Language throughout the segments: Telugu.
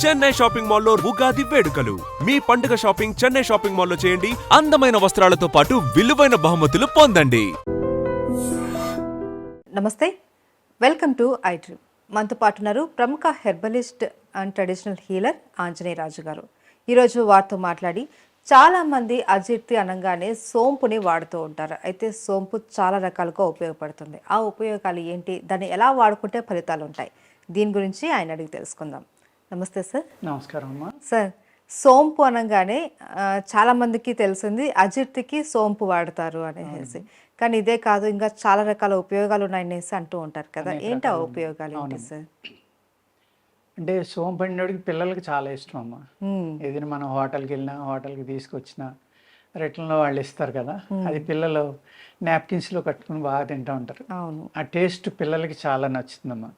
చెన్నై షాపింగ్ మాల్లో ఉగాది వేడుకలు. మీ పండుగ షాపింగ్ చెన్నై షాపింగ్ మాల్లో చేయండి. అందమైన వస్త్రాలతో పాటు విలువైన బహుమతులు పొందండి. నమస్తే, వెల్కమ్ టు ఐ డ్రీమ్. మనతో పాటు ఉన్నారు ప్రముఖ herbalist and traditional healer Anjaneya Raju garu. ఈరోజు వారితో మాట్లాడి చాలామంది అజీర్తి అనగానే సోంపుని వాడుతూ ఉంటారు. అయితే సోంపు చాలా రకాలుగా ఉపయోగపడుతుంది. ఆ ఉపయోగాలు ఏంటి, దాన్ని ఎలా వాడుకుంటే ఫలితాలు ఉంటాయి, దీని గురించి ఆయన అడిగి తెలుసుకుందాం. నమస్తే సార్. నమస్కారం అమ్మా. సార్, సోంపు అనగానే చాలామందికి తెలిసింది అజీర్తికి సోంపు వాడతారు అనేసి, కానీ ఇదే కాదు ఇంకా చాలా రకాల ఉపయోగాలు ఉన్నాయనేసి అంటూ ఉంటారు కదా, ఏంటి ఆ ఉపయోగాలు ఏంటి సార్? అంటే సోంపు అనేటికి పిల్లలకి చాలా ఇష్టం అమ్మా. ఏదైనా మనం హోటల్కి వెళ్ళినా, హోటల్కి తీసుకొచ్చినా రిటర్న్లో వాళ్ళు ఇస్తారు కదా, అది పిల్లలు నాప్కిన్స్లో కట్టుకుని బాగా తింటూ ఉంటారు. ఆ టేస్ట్ పిల్లలకి చాలా నచ్చుతుందమ్మా.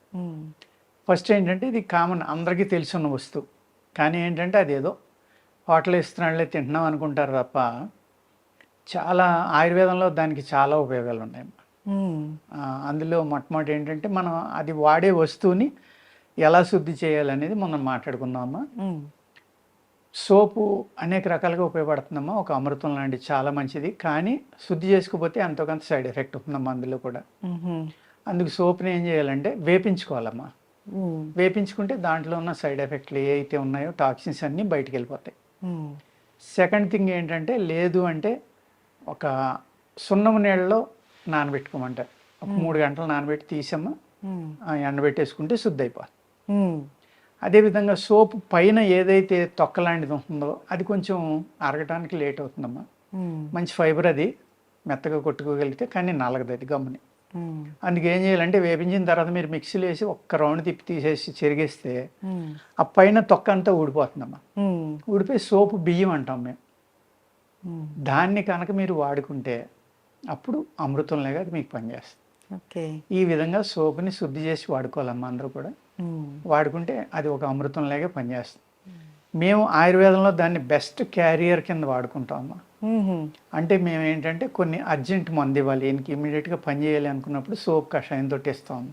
ఫస్ట్ ఏంటంటే ఇది కామన్, అందరికీ తెలుసున్న వస్తువు, కానీ ఏంటంటే అది ఏదో హోటల్ ఇస్తున్నాళ్ళే తింటున్నాం అనుకుంటారు తప్ప చాలా ఆయుర్వేదంలో దానికి చాలా ఉపయోగాలు ఉన్నాయమ్మా. అందులో మొట్టమొదటి ఏంటంటే మనం అది వాడే వస్తువుని ఎలా శుద్ధి చేయాలనేది మనం మాట్లాడుకుందామమ్మా. సోపు అనేక రకాలుగా ఉపయోగపడుతుందమ్మా, ఒక అమృతం లాంటిది, చాలా మంచిది. కానీ శుద్ధి చేసుకోకపోతే ఎంతో కొంత సైడ్ ఎఫెక్ట్ ఉంటుందమ్మా అందులో కూడా. అందుకు సోప్ని ఏం చేయాలంటే వేపించుకోవాలమ్మా. వేపించుకుంటే దాంట్లో ఉన్న సైడ్ ఎఫెక్ట్లు ఏ అయితే ఉన్నాయో టాక్సిన్స్ అన్నీ బయటికి వెళ్ళిపోతాయి. సెకండ్ థింగ్ ఏంటంటే, లేదు అంటే ఒక సున్నము నీళ్ళలో నానబెట్టుకోమంటారు. ఒక 3 గంటలు నానబెట్టి తీసమ్మా ఎండబెట్టేసుకుంటే శుద్ధి అయిపోతుంది. అదేవిధంగా సోపు పైన ఏదైతే తొక్క లాంటిది ఉంటుందో అది కొంచెం అరగటానికి లేట్ అవుతుందమ్మా. మంచి ఫైబర్, అది మెత్తగా కొట్టుకోగలిగితే, కానీ నలగదు అది గమ్ముని. అందుకే ఏం చేయాలంటే వేపించిన తర్వాత మీరు మిక్సీలో వేసి ఒక్క రౌండ్ తిప్పి తీసేసి చెరిగేస్తే ఆ పైన తొక్క అంతా ఊడిపోతుందమ్మా. ఊడిపోయి సోపు బియ్యం అంటాం మేము. దాన్ని కనుక మీరు వాడుకుంటే అప్పుడు అమృతంలాగా అది మీకు పనిచేస్తుంది. ఈ విధంగా సోపుని శుద్ధి చేసి వాడుకోవాలమ్మా అందరూ కూడా. వాడుకుంటే అది ఒక అమృతంలాగే పనిచేస్తుంది. మేము ఆయుర్వేదంలో దాన్ని బెస్ట్ క్యారియర్ కింద వాడుకుంటామమ్మా. అంటే మేము ఏంటంటే కొన్ని అర్జెంట్ మందు ఇవ్వాలి, ఈయనకి ఇమీడియట్గా పని చేయాలి అనుకున్నప్పుడు సోప్ కషాయం తోటి ఇస్తాము.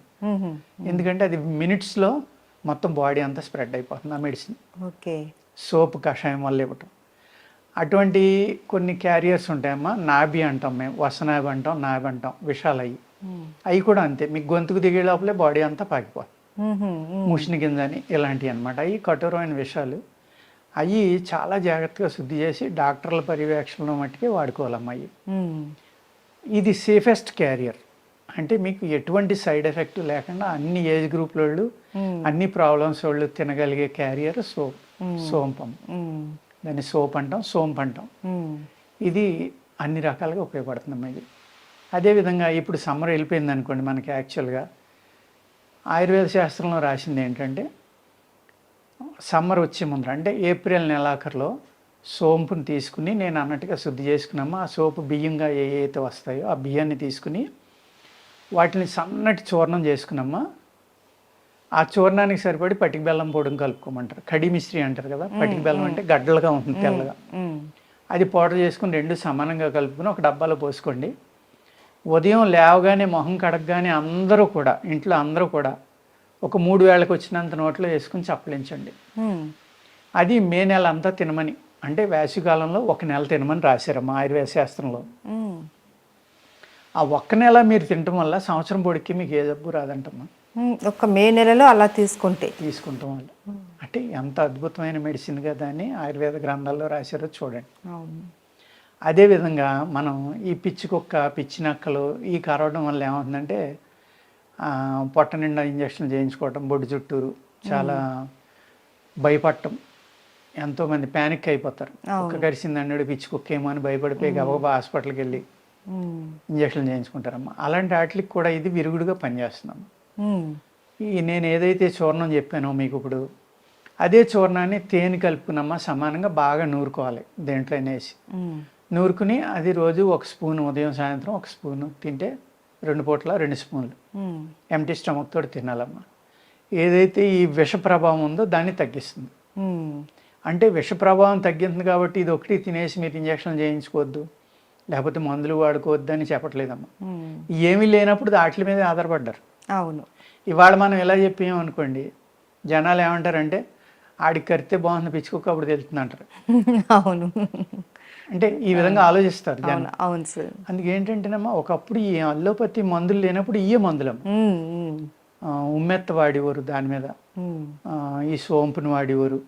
ఎందుకంటే అది మినిట్స్లో మొత్తం బాడీ అంతా స్ప్రెడ్ అయిపోతుంది ఆ మెడిసిన్. సోప్ కషాయం వల్ల ఇవ్వటం. అటువంటి కొన్ని క్యారియర్స్ ఉంటాయమ్మా. నాభి అంటాం మేము, వసనాభి అంటాం, నాభి అంటాం, విషాలు అవి కూడా అంతే. మీకు గొంతుకు దిగే లోపలే బాడీ అంతా పాకిపోతుంది. ముషిని గింజని ఇలాంటివి అనమాట. అవి కఠోరమైన విషాలు. అవి చాలా జాగ్రత్తగా శుద్ధి చేసి డాక్టర్ల పర్యవేక్షణలో మట్టుకే వాడుకోవాలమ్మా. ఇది సేఫెస్ట్ క్యారియర్. అంటే మీకు ఎటువంటి సైడ్ ఎఫెక్ట్ లేకుండా అన్ని ఏజ్ గ్రూప్ వాళ్ళు, అన్ని ప్రాబ్లమ్స్ వాళ్ళు తినగలిగే క్యారియర్ సోంపం. దాన్ని సోప్ అంటాం, సోంపు అంటాం. ఇది అన్ని రకాలుగా ఉపయోగపడుతుందమ్మా ఇది. అదేవిధంగా ఇప్పుడు సమ్మర్ వెళ్ళిపోయింది అనుకోండి, మనకి యాక్చువల్గా ఆయుర్వేద శాస్త్రంలో రాసింది ఏంటంటే, సమ్మర్ వచ్చే ముందర అంటే ఏప్రిల్ నెలాఖరులో సోంపుని తీసుకుని నేను అన్నట్టుగా శుద్ధి చేసుకున్నామా. ఆ సోపు బియ్యంగా ఏ అయితే వస్తాయో ఆ బియ్యాన్ని తీసుకుని వాటిని సన్నటి చూర్ణం చేసుకున్నామా. ఆ చూర్ణానికి సరిపడి పటిక బెల్లం పొడిని కలుపుకోమంటారు. కడి మిశ్రీ అంటారు కదా. పటిక బెల్లం అంటే గడ్డలుగా ఉంటుంది, తెల్లగా. అది పౌడర్ చేసుకుని 2 సమానంగా కలుపుకుని ఒక డబ్బాలో పోసుకోండి. ఉదయం లేవగానే మొహం కడగగానే అందరూ కూడా, ఇంట్లో అందరూ కూడా ఒక 3 వేళకు వచ్చినంత నోట్లో వేసుకుని చప్పలించండి. అది మే నెల అంతా తినమని, అంటే వేసవికాలంలో 1 నెల తినమని రాశారమ్మా ఆయుర్వేద శాస్త్రంలో. ఆ 1 నెల మీరు తినటం వల్ల సంవత్సరం పొడికి మీకు ఏ జబ్బు రాదంటమ్మా. ఒక మే నెలలో అలా తీసుకుంటాం వల్ల. అంటే ఎంత అద్భుతమైన మెడిసిన్ కదా అని ఆయుర్వేద గ్రంథాల్లో రాశారో చూడండి. అదేవిధంగా మనం ఈ పిచ్చి కుక్క, పిచ్చి నక్కలు ఈ కరవడం వల్ల ఏమవుతుందంటే పొట్ట నిండా ఇంజక్షన్ చేయించుకోవటం, బొడ్డు చుట్టూరు చాలా భయపడటం. ఎంతోమంది ప్యానిక్ అయిపోతారు. కుక్క కరిసిందన్నాడు పిచ్చి కుక్క ఏమో అని భయపడిపోయి గబగబా హాస్పిటల్కి వెళ్ళి ఇంజక్షన్ చేయించుకుంటారమ్మా. అలాంటి వాటికి కూడా ఇది విరుగుడుగా పనిచేస్తుందమ్మా. నేను ఏదైతే చూర్ణం చెప్పానో మీకు ఇప్పుడు, అదే చూర్ణాన్ని తేనె కలుపుకున్నమ్మా సమానంగా బాగా నూరుకోవాలి. దేంట్లో వేసి నూరుకుని అది రోజు 1 స్పూన్, ఉదయం సాయంత్రం 1 స్పూను తింటే 2 పూట్ల 2 స్పూన్లు ఎంటీ స్టమక్ తోటి తినాలమ్మా. ఏదైతే ఈ విష ప్రభావం ఉందో దాన్ని తగ్గిస్తుంది. అంటే విష ప్రభావం తగ్గింది కాబట్టి ఇది ఒకటి తినేసి మీరు ఇంజక్షన్ చేయించుకోవద్దు, లేకపోతే మందులు వాడుకోవద్దు అని చెప్పట్లేదమ్మా. ఏమీ లేనప్పుడు వాటి మీద ఆధారపడ్డారు. అవును. ఇవాళ మనం ఎలా చెప్పామనుకోండి, జనాలు ఏమంటారంటే ఆడికి కరితే బాగుంది పిచ్చుకోక అప్పుడు తెలుస్తుంది అంటారు. అవును. అంటే ఈ విధంగా ఆలోచిస్తారు జనం. అవును అవును సార్. అందుకే ఏంటంటేనమ్మా ఒకప్పుడు ఈ అల్లోపతి మందులు లేనప్పుడు ఇయే మందులమ్మ. ఉమ్, ఉమ్, ఉమ్మెత్త వాడేవారు దాని మీద, ఉమ్, ఈ సోంపుని వాడేవారు.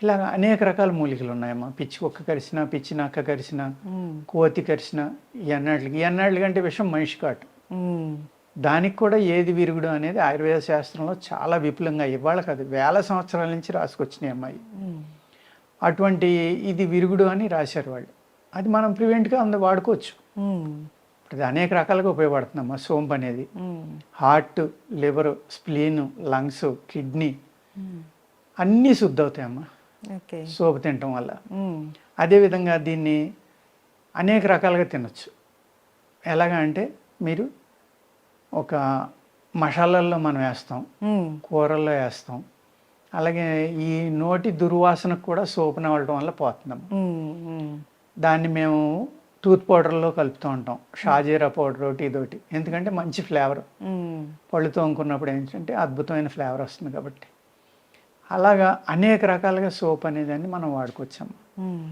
ఇలాగ అనేక రకాల మూలికలు ఉన్నాయమ్మా. పిచ్చి కుక్క కరిసిన, పిచ్చి నక్క కరిసిన, ఉమ్, కోతి కరిసిన, ఈ అన్నాళ్ళకి అంటే విషయం మనిషి కాటు. ఉమ్, దానికి కూడా ఏది విరుగుడు అనేది ఆయుర్వేద శాస్త్రంలో చాలా విపులంగా ఇవాళ కాదు వేల సంవత్సరాల నుంచి రాసుకొచ్చినాయి అమ్మాయి. ఉమ్, అటువంటి ఇది విరుగుడు అని రాశారు వాళ్ళు. అది మనం ప్రివెంట్గా వాడుకోవచ్చు. ఉమ్, ఇది అనేక రకాలుగా ఉపయోగపడుతుందమ్మా సోంపు అనేది. Um, heart, liver, spleen, lungs, kidney um. అన్నీ శుద్ధి అవుతాయమ్మా ఓకే. సోపు తినటం వల్ల. ఉమ్, అదేవిధంగా దీన్ని అనేక రకాలుగా తినొచ్చు. ఎలాగా అంటే మీరు ఒక మసాలాల్లో మనం వేస్తాం, ఉమ్, కూరల్లో వేస్తాం. అలాగే ఈ నోటి దుర్వాసనకు కూడా సోపు నవ్వడం వల్ల పోతుందమ్మా. ఉమ్, ఉమ్, దాన్ని మేము టూత్ పౌడర్లో కలుపుతూ ఉంటాం, షాజీరా పౌడర్ ఒకటి ఇదొకటి. ఎందుకంటే మంచి ఫ్లేవర్, ఉమ్, పళ్ళు తోముకున్నప్పుడు ఏంటంటే అద్భుతమైన ఫ్లేవర్ వస్తుంది కాబట్టి. అలాగా అనేక రకాలుగా సోప్ అనేదాన్ని మనం వాడుకోవచ్చమ్మా. ఉమ్,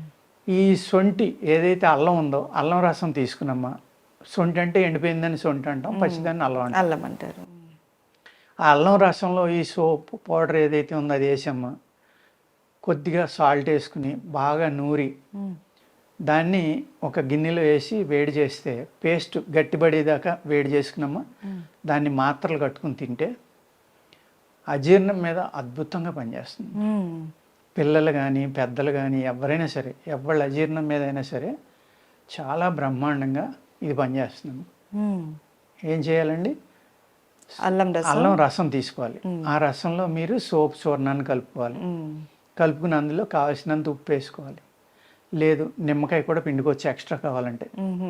ఈ సొంటి ఏదైతే అల్లం ఉందో అల్లం రసం తీసుకున్నమ్మా. సొంటి అంటే ఎండిపోయిందని సొంటి అంటాం, పచ్చిదాన్ని అల్లం అంటాం. అల్లం అంటారు. ఆ అల్లం రసంలో ఈ సోప్ పౌడర్ ఏదైతే ఉందో అది వేసమ్మా. కొద్దిగా సాల్ట్ వేసుకుని బాగా నూరి ఉమ్, దాన్ని ఒక గిన్నెలో వేసి వేడి చేస్తే పేస్ట్ గట్టిపడేదాకా వేడి చేసుకున్నామా. దాన్ని మాత్రలు కట్టుకుని తింటే అజీర్ణం మీద అద్భుతంగా పనిచేస్తుంది. ఉమ్, పిల్లలు కానీ పెద్దలు కానీ ఎవరైనా సరే, ఎవరి అజీర్ణం మీద అయినా సరే చాలా బ్రహ్మాండంగా ఇది పనిచేస్తుంది. ఉమ్. ఏం చేయాలండి? అల్లం రసం. అల్లం రసం తీసుకోవాలి. ఆ రసంలో మీరు సోప్ చూర్ణాన్ని కలుపుకోవాలి. ఉమ్, కలుపుకుని అందులో కావాల్సినంత ఉప్పు వేసుకోవాలి. లేదు నిమ్మకాయ కూడా పిండుకోవచ్చు ఎక్స్ట్రా కావాలంటే,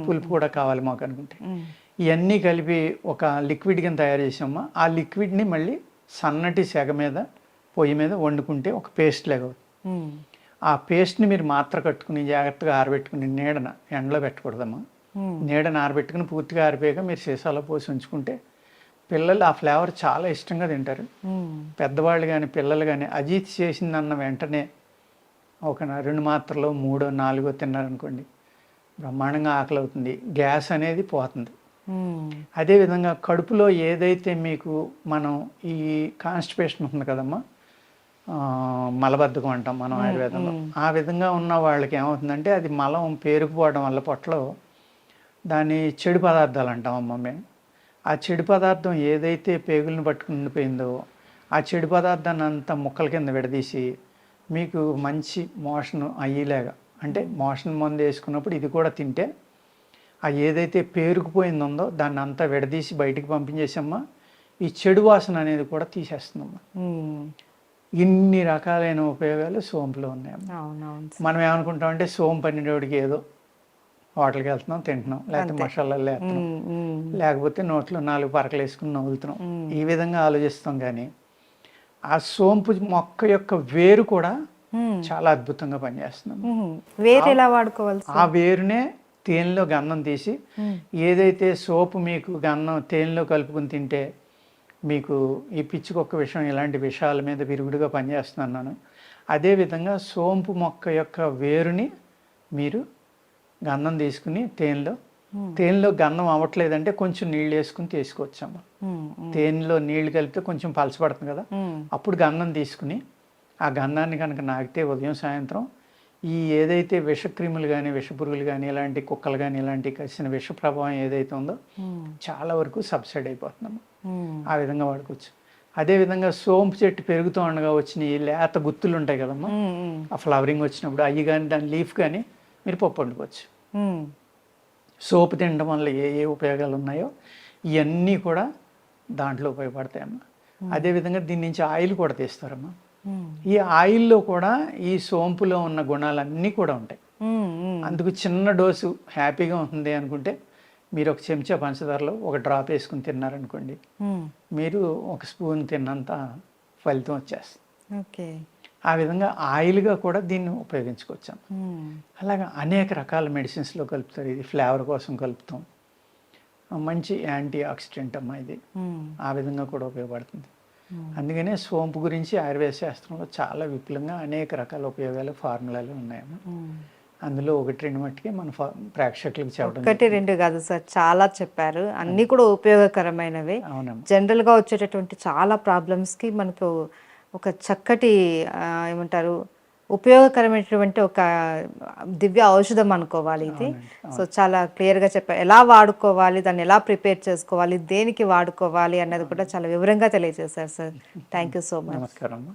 పులుపు కూడా కావాలి మాకు అనుకుంటే. ఇవన్నీ కలిపి ఒక లిక్విడ్ కింద తయారు చేసామా. ఆ లిక్విడ్ని మళ్ళీ సన్నటి సెగ మీద పొయ్యి మీద వండుకుంటే ఒక పేస్ట్ లాగా అవుతుంది. ఉమ్, ఆ పేస్ట్ని మీరు మాత్ర కట్టుకుని జాగ్రత్తగా ఆరబెట్టుకుని నీడన ఎండలో పెట్టకూడదమ్మా. ఉమ్, నీడన ఆరబెట్టుకుని పూర్తిగా ఆరిపోయాక మీరు సీసాలో పోసి ఉంచుకుంటే పిల్లలు ఆ ఫ్లేవర్ చాలా ఇష్టంగా తింటారు. ఉమ్, పెద్దవాళ్ళు కానీ పిల్లలు కానీ అజీత్ చేసిందన్న వెంటనే ఒక 2 మాత్రలో 3, 4 తిన్నారనుకోండి బ్రహ్మాండంగా ఆకలి అవుతుంది, గ్యాస్ అనేది పోతుంది. ఉమ్, అదేవిధంగా కడుపులో ఏదైతే మీకు మనం ఈ కాన్స్టిపేషన్ ఉంటుంది కదమ్మా, మలబద్ధకం అంటాం మనం ఆయుర్వేదంలో. ఆ విధంగా ఉన్న వాళ్ళకి ఏమవుతుందంటే అది మలం పేరుకుపోవడం వల్ల పొట్టలో దాన్ని చెడు పదార్థాలు అంటాం అమ్మ మేము. ఆ చెడు పదార్థం ఏదైతే పేగులను పట్టుకుని ఉండిపోయిందో ఆ చెడు పదార్థాన్ని అంతా ముక్కల కింద విడదీసి మీకు మంచి మోషన్ అయ్యేలాగా, అంటే మోషన్ మందు వేసుకున్నప్పుడు ఇది కూడా తింటే ఆ ఏదైతే పేరుకుపోయిందో దాన్ని అంతా విడదీసి బయటికి పంపించేసమ్మా ఈ చెడు వాసన అనేది కూడా తీసేస్తుందమ్మా. ఉమ్. ఇన్ని రకాలైన ఉపయోగాలు సోంపులో ఉన్నాయమ్మా. అవునవును. మనం ఏమనుకుంటామంటే సోంపు అనేటివాడికి ఏదో హోటల్కి వెళ్తున్నాం తింటున్నాం, లేకపోతే మసాలాలు వేస్తున్నాం, ఉమ్, ఉమ్, లేకపోతే నోట్లో 4 పరకలు వేసుకుని నవ్వులుతున్నాం, ఈ విధంగా ఆలోచిస్తాం. కానీ ఆ సోంపు మొక్క యొక్క వేరు కూడా చాలా అద్భుతంగా పనిచేస్తుంది. ఉమ్. వేరు ఎలా వాడుకోవాలి? ఆ వేరునే తేనెలో గంధం తీసి ఏదైతే సోపు మీకు గంధం తేనెలో కలుపుకుని తింటే మీకు ఈ పిచ్చికొక్క విషయం ఇలాంటి విషయాల మీద విరుగుడుగా పనిచేస్తున్నాను. అదేవిధంగా సోంపు మొక్క యొక్క వేరుని మీరు గంధం తీసుకుని తేనెలో గంధం అవ్వట్లేదంటే కొంచెం నీళ్ళు వేసుకుని తీసుకోవచ్చమ్మా. తేనెలో నీళ్లు కలిపితే కొంచెం పలచబడుతుంది కదా, అప్పుడు గంధం తీసుకుని ఆ గంధాన్ని కనుక నాకితే ఉదయం సాయంత్రం ఈ ఏదైతే విషక్రిములు కానీ విషపురుగులు కానీ ఇలాంటి కుక్కలు కానీ ఇలాంటి కలిసిన విష ప్రభావం ఏదైతే ఉందో చాలా వరకు సబ్సైడ్ అయిపోతుందమ్మా. ఆ విధంగా వాడుకోవచ్చు. అదేవిధంగా సోంపు చెట్టు పెరుగుతూ ఉండగా వచ్చిన ఈ లేత గుత్తులు ఉంటాయి కదమ్మా, ఆ ఫ్లవరింగ్ వచ్చినప్పుడు అవి కానీ దాని లీఫ్ కానీ మీరు పప్పు వండుకోవచ్చు. సోపు తినడం వల్ల ఏ ఏ ఉపయోగాలు ఉన్నాయో ఇవన్నీ కూడా దాంట్లో ఉపయోగపడతాయమ్మా. అదేవిధంగా దీని నుంచి ఆయిల్ కూడా తీస్తారమ్మా. ఈ ఆయిల్లో కూడా ఈ సోంపులో ఉన్న గుణాలన్నీ కూడా ఉంటాయి. అందుకు చిన్న డోసు హ్యాపీగా ఉంటుంది అనుకుంటే మీరు ఒక చెంచా పంచదారలో ఒక డ్రాప్ వేసుకుని తిన్నారనుకోండి, మీరు ఒక స్పూన్ తిన్నంత ఫలితం వచ్చేస్తుంది. ఓకే. ఆ విధంగా ఆయిల్గా కూడా దీన్ని ఉపయోగించుకోవచ్చాం. అలాగా అనేక రకాల మెడిసిన్స్లో కలుపుతారు. ఇది ఫ్లేవర్ కోసం కలుపుతాం. మంచి యాంటీ ఆక్సిడెంట్ అమ్మా ఇది. ఆ విధంగా కూడా ఉపయోగపడుతుంది. అందుకనే సోంపు గురించి ఆయుర్వేద శాస్త్రంలో చాలా విపులంగా అనేక రకాల ఉపయోగాలు ఫార్ములాలు ఉన్నాయమ్మా. అందులో ఒకటి రెండు మట్టుకే మన ప్రేక్షకులకు చెప్పడం ఒకటి రెండు కాదు సార్, చాలా చెప్పారు, అన్నీ కూడా ఉపయోగకరమైనవి. అవునమ్మా. జనరల్గా వచ్చేటటువంటి చాలా ప్రాబ్లమ్స్కి మనకు ఒక చక్కటి ఏమంటారు ఉపయోగకరమైనటువంటి ఒక దివ్య ఔషధం అనుకోవాలి ఇది. సో చాలా క్లియర్గా చెప్పారు, ఎలా వాడుకోవాలి, దాన్ని ఎలా ప్రిపేర్ చేసుకోవాలి, దేనికి వాడుకోవాలి అన్నది కూడా చాలా వివరంగా తెలియజేశారు sir. Thank you so much. నమస్కారం అమ్మా.